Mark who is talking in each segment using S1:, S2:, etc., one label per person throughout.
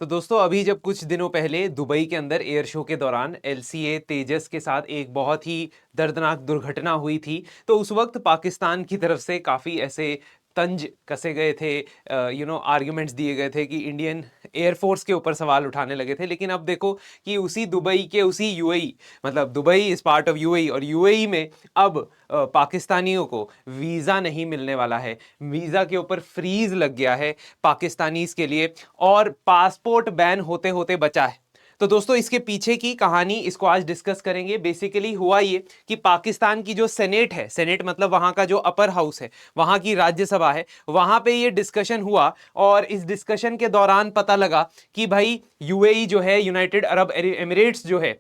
S1: तो दोस्तों अभी जब कुछ दिनों पहले दुबई के अंदर एयर शो के दौरान एलसीए तेजस के साथ एक बहुत ही दर्दनाक दुर्घटना हुई थी, तो उस वक्त पाकिस्तान की तरफ से काफ़ी ऐसे तंज कसे गए थे, आर्ग्यूमेंट्स दिए गए थे कि इंडियन एयरफोर्स के ऊपर सवाल उठाने लगे थे। लेकिन अब देखो कि उसी दुबई के उसी यूएई, मतलब Dubai is part of UAE, और यूएई में अब पाकिस्तानियों को वीज़ा नहीं मिलने वाला है। वीज़ा के ऊपर फ्रीज लग गया है पाकिस्तानीज के लिए, और पासपोर्ट बैन होते होते बचा है। तो दोस्तों इसके पीछे की कहानी इसको आज डिस्कस करेंगे। बेसिकली हुआ ये कि पाकिस्तान की जो सेनेट है, सेनेट मतलब वहां का जो अपर हाउस है, वहां की राज्यसभा है, वहां पे ये डिस्कशन हुआ, और इस डिस्कशन के दौरान पता लगा कि भाई यूएई जो है, यूनाइटेड अरब एमिरेट्स जो है,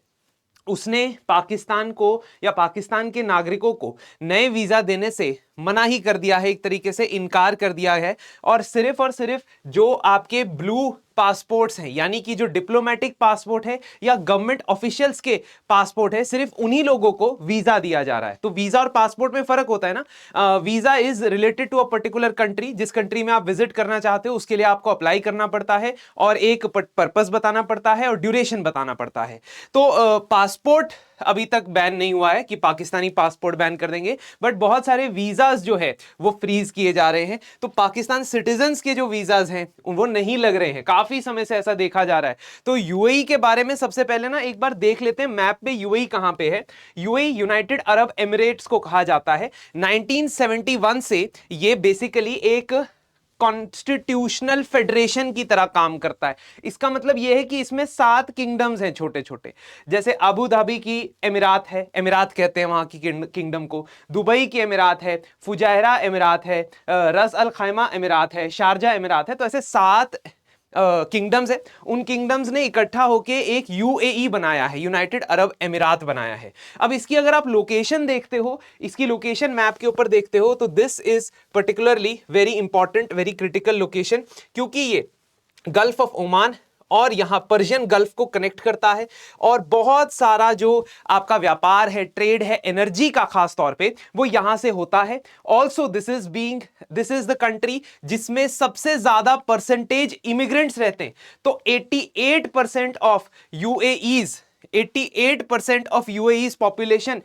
S1: उसने पाकिस्तान को या पाकिस्तान के नागरिकों को नए वीजा देने से मना ही कर दिया है, एक तरीके से इनकार कर दिया है। और सिर्फ जो आपके ब्लू पासपोर्ट्स हैं, यानी कि जो डिप्लोमेटिक पासपोर्ट है या गवर्नमेंट ऑफिशियल्स के पासपोर्ट है, सिर्फ उन्हीं लोगों को वीजा दिया जा रहा है। तो वीजा और पासपोर्ट में फर्क होता है ना। Visa is related to a particular country, जिस कंट्री में आप विजिट करना चाहते हो उसके लिए आपको अप्लाई करना पड़ता है, और एक पर्पस बताना पड़ता है और ड्यूरेशन बताना पड़ता है। तो पासपोर्ट अभी तक बैन नहीं हुआ है कि पाकिस्तानी पासपोर्ट बैन कर देंगे, बट बहुत सारे वीजाज जो है वो फ्रीज किए जा रहे हैं। तो पाकिस्तान सिटीजन्स के जो वीजाज हैं वो नहीं लग रहे हैं, काफी समय से ऐसा देखा जा रहा है। तो यूएई के बारे में सबसे पहले ना एक बार देख लेते हैं मैप पे यूएई कहां पे है। यूएई यूनाइटेड अरब एमिरेट्स को कहा जाता है। 1971 से ये बेसिकली एक कॉन्स्टिट्यूशनल फेडरेशन की तरह काम करता है। इसका मतलब यह है कि इसमें 7 किंगडम्स हैं छोटे छोटे, जैसे अबू धाबी की एमिरात है, एमिरात कहते हैं वहां की किंगडम को, दुबई की एमिरात है, फुजैरा एमिरात है, रस अल खैमा एमिरात है, शारजा एमिरात है। तो ऐसे 7 किंगडम्स है। उन किंगडम्स ने इकट्ठा होकर एक यूएई बनाया है, यूनाइटेड अरब एमिरात बनाया है। अब इसकी अगर आप लोकेशन देखते हो, इसकी लोकेशन मैप के ऊपर देखते हो, तो this is particularly very important, very critical location, क्योंकि ये गल्फ ऑफ ओमान और यहां पर्शियन गल्फ को कनेक्ट करता है, और बहुत सारा जो आपका व्यापार है, ट्रेड है, एनर्जी का खास तौर पे, वो यहां से होता है। Also this is the country जिसमें सबसे ज्यादा परसेंटेज इमिग्रेंट्स रहते हैं। तो 88% of UAE's 88% of UAE's population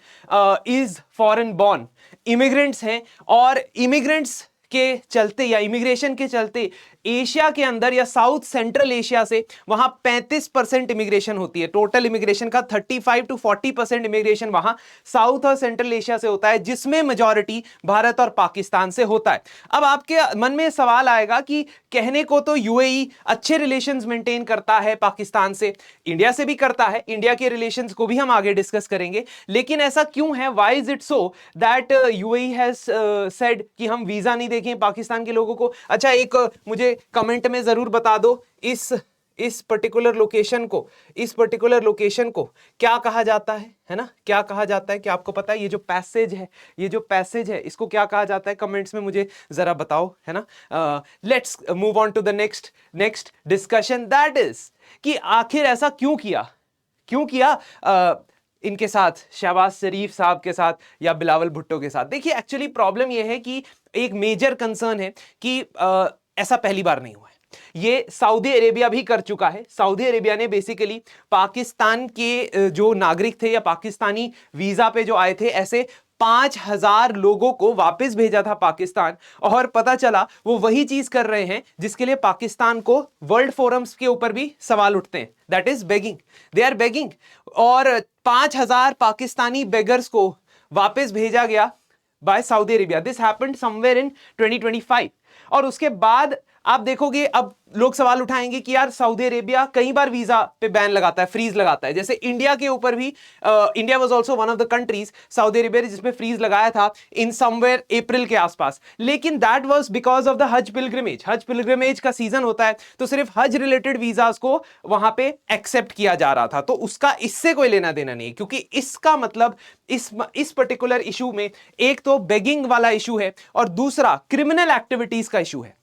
S1: is foreign born immigrants हैं। और इमिग्रेंट्स के चलते या इमिग्रेशन के चलते एशिया के अंदर या साउथ सेंट्रल एशिया से वहां 35% इमिग्रेशन होती है। टोटल इमिग्रेशन का 35 to 40% इमिग्रेशन वहां साउथ और सेंट्रल एशिया से होता है, जिसमें मेजॉरिटी भारत और पाकिस्तान से होता है। अब आपके मन में सवाल आएगा कि कहने को तो यूएई अच्छे रिलेशंस मेंटेन करता है पाकिस्तान से, इंडिया से भी करता है, इंडिया के रिलेशंस को भी हम आगे डिस्कस करेंगे, लेकिन ऐसा क्यों है? Why is it so that UAE has said कि हम वीजा नहीं देंगे पाकिस्तान के लोगों को? अच्छा, एक मुझे कमेंट में जरूर बता दो, इस पर्टिकुलर लोकेशन को क्या कहा जाता है ना? क्या कहा जाता है? क्या आपको पता है? ये जो पैसेज है इसको क्या कहा जाता है? कमेंट्स में मुझे जरा बताओ, है ना? Let's move on to the next discussion, that is कि आखिर ऐसा क्यों किया इनके साथ, शहबाज शरीफ साहब के साथ या बिलावल भुट्टो के साथ। देखिए, एक्चुअली प्रॉब्लम यह है कि एक मेजर कंसर्न है कि ऐसा पहली बार नहीं हुआ है, ये सऊदी अरेबिया भी कर चुका है। सऊदी अरेबिया ने बेसिकली पाकिस्तान के जो नागरिक थे या पाकिस्तानी वीजा पे जो आए थे, ऐसे 5,000 लोगों को वापस भेजा था पाकिस्तान। और पता चला वो वही चीज कर रहे हैं जिसके लिए पाकिस्तान को वर्ल्ड फोरम्स के ऊपर भी सवाल उठते हैं, that is begging. They are begging. और 5,000 पाकिस्तानी बेगर्स को वापस भेजा गया by Saudi Arabia. This happened somewhere in 2025। और उसके बाद आप देखोगे अब लोग सवाल उठाएंगे कि यार सऊदी अरेबिया कई बार वीजा पे बैन लगाता है, फ्रीज लगाता है। जैसे इंडिया के ऊपर भी, India was also one of the countries, Saudi Arabia जिसमें फ्रीज लगाया था इन समवेयर अप्रैल के आसपास। लेकिन that was because of the हज पिलग्रिमेज का सीजन होता है, तो सिर्फ हज रिलेटेड वीजास को वहां पे एक्सेप्ट किया जा रहा था। तो उसका इससे कोई लेना देना नहीं है, क्योंकि इसका मतलब इस पर्टिकुलर इशू में एक तो बेगिंग वाला इशू है और दूसरा क्रिमिनल एक्टिविटीज का इशू है।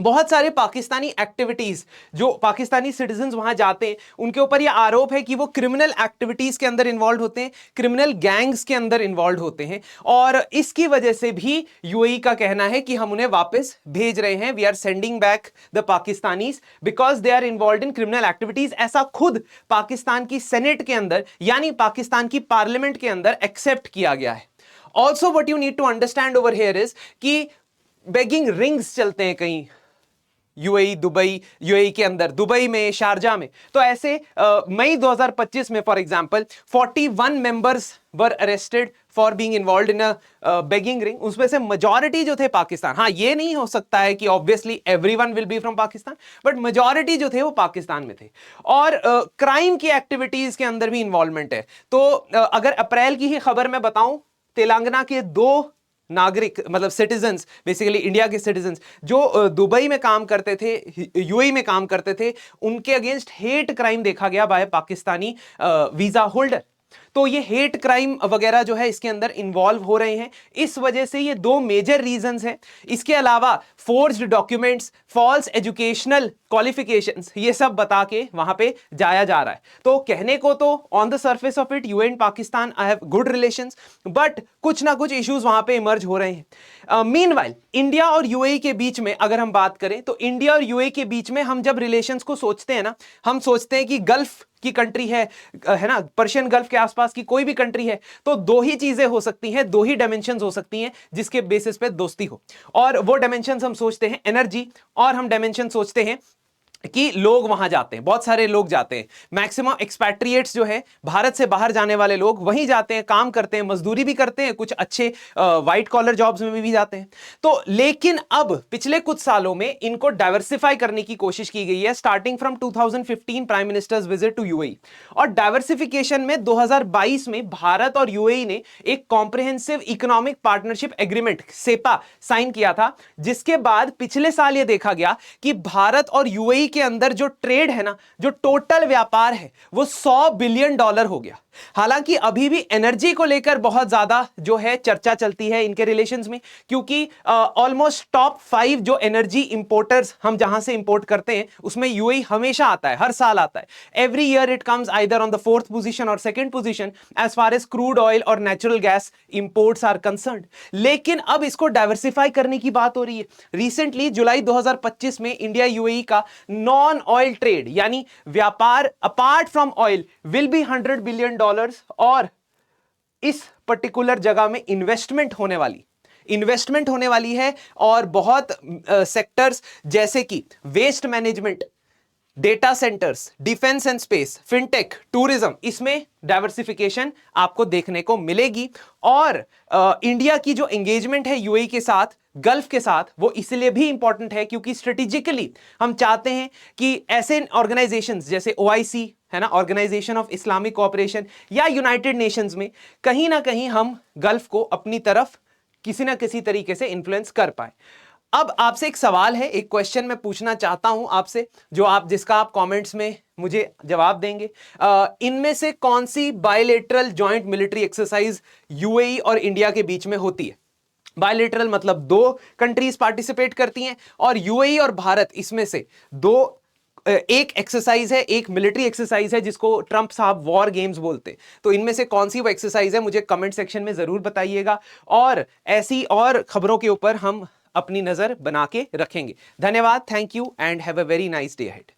S1: बहुत सारे पाकिस्तानी एक्टिविटीज जो पाकिस्तानी सिटीजन्स वहां जाते हैं उनके ऊपर यह आरोप है कि वो क्रिमिनल एक्टिविटीज के अंदर इन्वॉल्व होते हैं, क्रिमिनल गैंग्स के अंदर इन्वॉल्व होते हैं, और इसकी वजह से भी यूएई का कहना है कि हम उन्हें वापस भेज रहे हैं, we are sending back the Pakistanis because they are involve in criminal activities. ऐसा खुद पाकिस्तान की सेनेट के अंदर यानी पाकिस्तान की पार्लियामेंट के अंदर एक्सेप्ट किया गया है। Also what you need to understand over here is कि बेगिंग रिंग्स चलते हैं कहीं यूएई, दुबई, यूएई के अंदर, दुबई में, शारजा में। तो ऐसे मई 2025 में for example 41 members were arrested for being involved in a begging ring. उसमें से मेजॉरिटी जो थे पाकिस्तान, हाँ ये नहीं हो सकता है कि obviously everyone will be from Pakistan, but majority जो थे वो पाकिस्तान में थे, और क्राइम की एक्टिविटीज के अंदर भी इन्वॉल्वमेंट है। तो अगर अप्रैल की ही खबर मैं बताऊं, तेलंगाना के 2 नागरिक मतलब सिटीजन्स, बेसिकली इंडिया के सिटीजन्स जो दुबई में काम करते थे, यूएई में काम करते थे, उनके अगेंस्ट हेट क्राइम देखा गया बाय पाकिस्तानी वीजा होल्डर। तो ये हेट क्राइम वगैरह जो है इसके अंदर इन्वॉल्व हो रहे हैं। इस वजह से ये 2 मेजर रीजंस हैं। इसके अलावा forged documents, false educational qualifications, ये सब बता के वहां पे जाया जा रहा है। तो कहने को तो on the surface of it UAE and Pakistan I have good relations, but कुछ ना कुछ इश्यूज वहां पे इमर्ज हो रहे हैं। मीनवाइल इंडिया और यूएई के बीच में अगर हम बात करें तो इंडिया और यूएई के बीच में हम जब रिलेशंस को सोचते हैं ना, हम सोचते हैं कि गल्फ की कंट्री है ना, पर्शियन गल्फ के आसपास की कोई भी कंट्री है, तो 2 ही चीजें हो सकती हैं, 2 ही डायमेंशंस हो सकती हैं जिसके बेसिस पे दोस्ती हो। और वो डायमेंशंस हम सोचते हैं एनर्जी, और हम डायमेंशन सोचते हैं कि लोग वहां जाते हैं, बहुत सारे लोग जाते हैं, मैक्सिमम एक्सपैट्रिएट्स जो है भारत से बाहर जाने वाले लोग वहीं जाते हैं, काम करते हैं, मजदूरी भी करते हैं, कुछ अच्छे व्हाइट कॉलर जॉब्स में भी जाते हैं। तो लेकिन अब पिछले कुछ सालों में इनको डाइवर्सिफाई करने की कोशिश की गई है, starting from 2015 prime ministers visit to UAE. और डाइवर्सिफिकेशन में 2022 में भारत और यूएई ने एक comprehensive economic partnership agreement CEPA sign किया था, जिसके बाद पिछले साल यह देखा गया कि भारत और यूएई के अंदर जो ट्रेड है ना, जो टोटल व्यापार है वो $100 बिलियन हो गया। हालांकि अभी भी एनर्जी को लेकर बहुत ज्यादा जो है चर्चा चलती है इनके रिलेशंस में, क्योंकि ऑलमोस्ट टॉप 5 जो एनर्जी इंपोर्टर्स हम जहां से इंपोर्ट करते हैं उसमें यूएई हमेशा आता है, हर साल आता है। Every year it comes either on the 4th position और 2nd position as far as crude oil और natural gas imports are concerned. लेकिन अब इसको डाइवर्सिफाई करने की बात हो रही है। रिसेंटली जुलाई 2025 में इंडिया यूएई का नॉन ऑयल ट्रेड यानी व्यापार apart from oil will be $100 billion, और इस पर्टिकुलर जगह में इन्वेस्टमेंट होने वाली है, और बहुत सेक्टर्स जैसे कि waste management, data centres, defence and space, fintech, tourism, इसमें डाइवर्सिफिकेशन आपको देखने को मिलेगी। और इंडिया की जो एंगेजमेंट है यूएई के साथ, गल्फ के साथ, वो इसलिए भी इंपॉर्टेंट है क्योंकि स्ट्रेटेजिकली हम चाहते हैं कि ऐसे ऑर्गेनाइजेशंस जैसे ओआईसी है ना, ऑर्गेनाइजेशन ऑफ इस्लामिक कोऑपरेशन, या यूनाइटेड नेशंस में कहीं ना कहीं हम गल्फ को अपनी तरफ किसी ना किसी तरीके से इन्फ्लुएंस कर पाए। अब आपसे एक सवाल है, एक क्वेश्चन मैं पूछना चाहता हूं आपसे, जिसका आप कमेंट्स में मुझे जवाब देंगे। इनमें से कौन सी bilateral joint military exercise UAE और इंडिया के बीच में होती है? बायलैटरल मतलब 2 कंट्रीज पार्टिसिपेट करती हैं, और यूएई और भारत इसमें से एक एक्सरसाइज है, एक मिलिट्री एक्सरसाइज है जिसको ट्रंप साहब वॉर गेम्स बोलते हैं। तो इनमें से कौन सी वो एक्सरसाइज है मुझे कमेंट सेक्शन में जरूर बताइएगा, और ऐसी और खबरों के ऊपर हम अपनी नजर बना के रखेंगे। धन्यवाद, thank you and have a very nice day ahead.